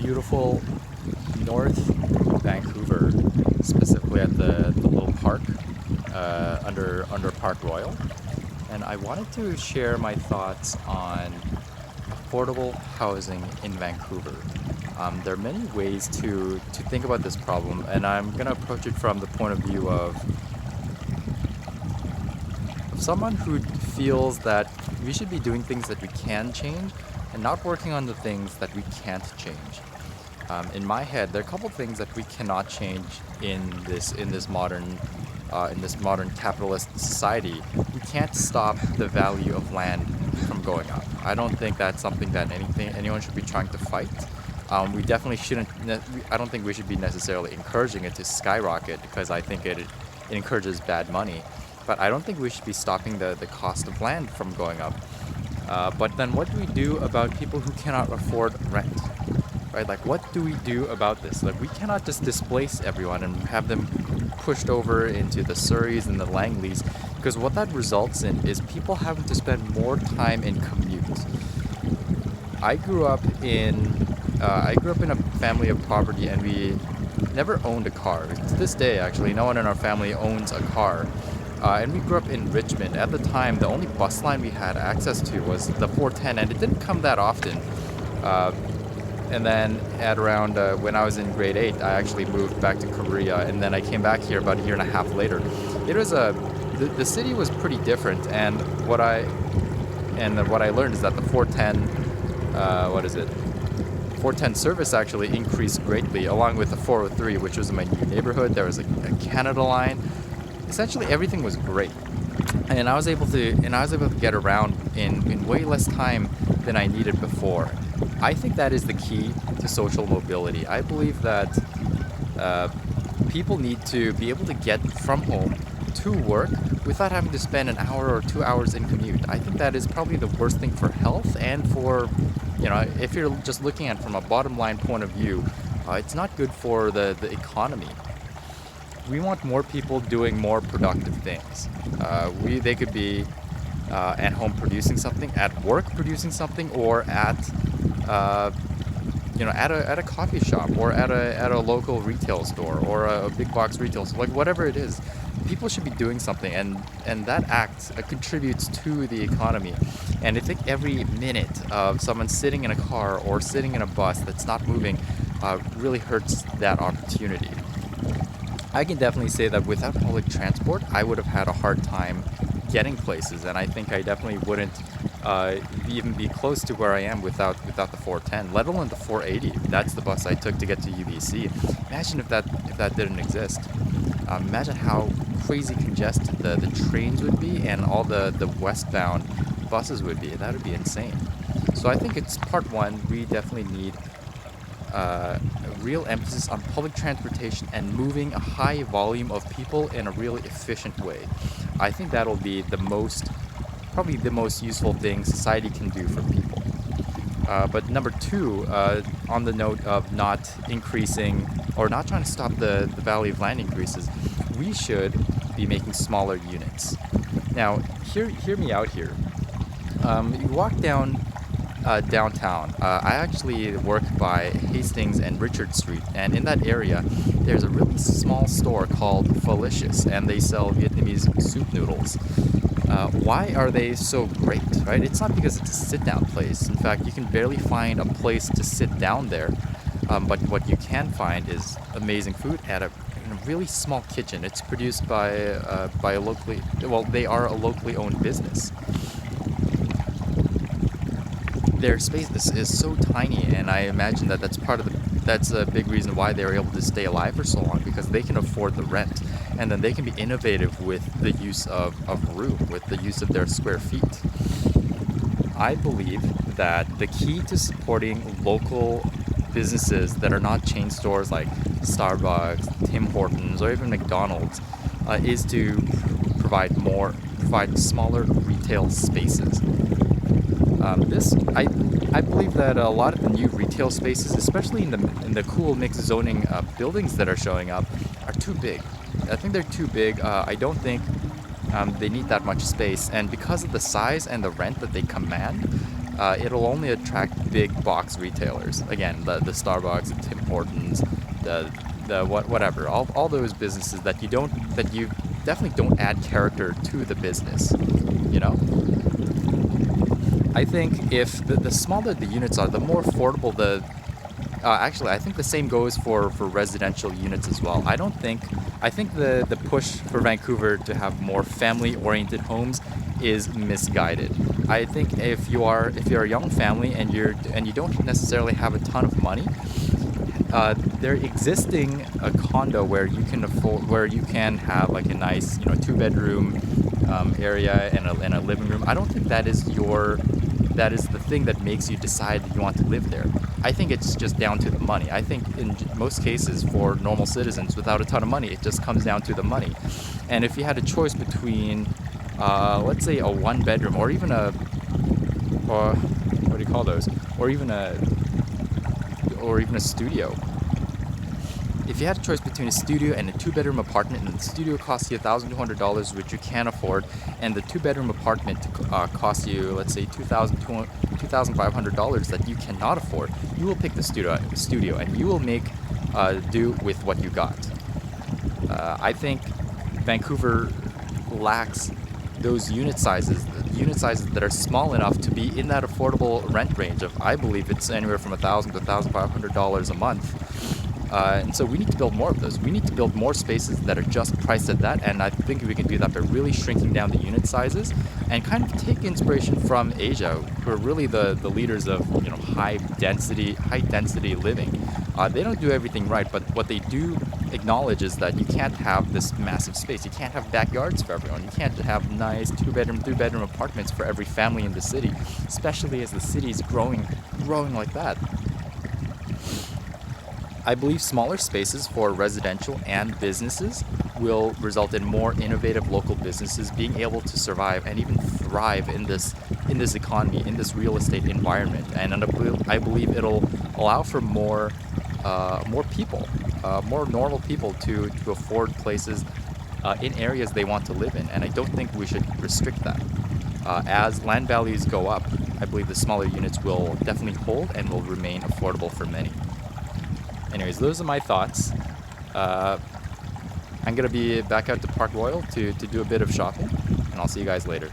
beautiful North Vancouver, specifically at the little park under Park Royal, and I wanted to share my thoughts on affordable housing in Vancouver. There are many ways to think about this problem, and I'm going to approach it from the point of view of someone who feels that we should be doing things that we can change and not working on the things that we can't change. In my head, there are a couple things that we cannot change in this modern capitalist society. We can't stop the value of land from going up. I don't think that's something that anyone should be trying to fight. We definitely shouldn't. I don't think we should be necessarily encouraging it to skyrocket because I think it encourages bad money. But I don't think we should be stopping the cost of land from going up. But then what do we do about people who cannot afford rent? Right? Like, what do we do about this? Like, we cannot just displace everyone and have them pushed over into the Surreys and the Langleys, because what that results in is people having to spend more time in commute. I grew up in a family of poverty, and we never owned a car. To this day, actually, no one in our family owns a car. And we grew up in Richmond. At the time, the only bus line we had access to was the 410, and it didn't come that often. And then at around when I was in grade 8, I actually moved back to Korea, and then I came back here about a year and a half later. It was the city was pretty different, and what I learned is that the 410 410 service actually increased greatly, along with the 403, which was in my new neighborhood. There was a Canada line. Essentially, everything was great, and I was able to get around in way less time than I needed before. I think that is the key to social mobility. I believe that people need to be able to get from home to work without having to spend an hour or 2 hours in commute. I think that is probably the worst thing for health and for, if you're just looking at it from a bottom line point of view, it's not good for the economy. We want more people doing more productive things. They could be at home producing something, at work producing something, or at a coffee shop, or at a local retail store, or a big box retail store, like whatever it is. People should be doing something, and that act contributes to the economy. And I think every minute of someone sitting in a car or sitting in a bus that's not moving really hurts that opportunity. I can definitely say that without public transport, I would have had a hard time getting places, and I think I definitely wouldn't even be close to where I am without the 410, let alone the 480. That's the bus I took to get to UBC. Imagine if that didn't exist. Imagine how crazy congested the trains would be, and all the westbound buses would be. That would be insane. So I think it's part one. We definitely need a real emphasis on public transportation and moving a high volume of people in a really efficient way. I think that'll be probably the most useful thing society can do for people. But number two, on the note of not increasing or not trying to stop the value of land increases, we should be making smaller units. Now, hear me out here. You walk downtown. I actually work by Hastings and Richard Street, and in that area, there's a really small store called Felicious, and they sell Vietnamese soup noodles. Why are they so great, right? It's not because it's a sit-down place. In fact, you can barely find a place to sit down there, but what you can find is amazing food in a really small kitchen. It's produced by they are a locally owned business. Their space is so tiny, and I imagine that's a big reason why they were able to stay alive for so long, because they can afford the rent, and then they can be innovative with the use of room, with the use of their square feet. I believe that the key to supporting local businesses that are not chain stores like Starbucks, Tim Hortons, or even McDonald's is to provide smaller retail spaces. I believe that a lot of the new retail spaces, especially in the cool mixed zoning buildings that are showing up, are too big. I think they're too big. I don't think they need that much space, and because of the size and the rent that they command, it'll only attract big box retailers. Again, the Starbucks, the Tim Hortons, the whatever, all those businesses that you definitely don't add character to the business. You know, I think if the smaller the units are, the more affordable the. Actually, I think the same goes for residential units as well. I think the push for Vancouver to have more family-oriented homes is misguided. I think if you're a young family and you don't necessarily have a ton of money, there existing a condo where you can have like a nice, you know, 2 bedroom area and a living room. I don't think that is the thing that makes you decide that you want to live there. I think it's just down to the money. I think in most cases for normal citizens without a ton of money, it just comes down to the money. And if you had a choice between, let's say, a 1 bedroom or even or what do you call those? Or even a studio. If you had a choice between a studio and a 2 bedroom apartment, and the studio costs you $1,200, which you can't afford, and the 2 bedroom apartment costs you, let's say, $2,500 that you cannot afford, you will pick the studio, and you will make do with what you got. I think Vancouver lacks those unit sizes that are small enough to be in that affordable rent range of, I believe it's anywhere from $1,000 to $1,500 a month. And so we need to build more of those. We need to build more spaces that are just priced at that, and I think we can do that by really shrinking down the unit sizes and kind of take inspiration from Asia, who are really the leaders of, you know, high density living. They don't do everything right, but what they do acknowledge is that you can't have this massive space. You can't have backyards for everyone. You can't have nice 2 bedroom, 3 bedroom apartments for every family in the city, especially as the city is growing like that. I believe smaller spaces for residential and businesses will result in more innovative local businesses being able to survive and even thrive in this economy, in this real estate environment. And I believe it'll allow for more people, more normal people to afford places in areas they want to live in. And I don't think we should restrict that. As land values go up, I believe the smaller units will definitely hold and will remain affordable for many. Anyways, those are my thoughts. I'm going to be back out to Park Royal to do a bit of shopping, and I'll see you guys later.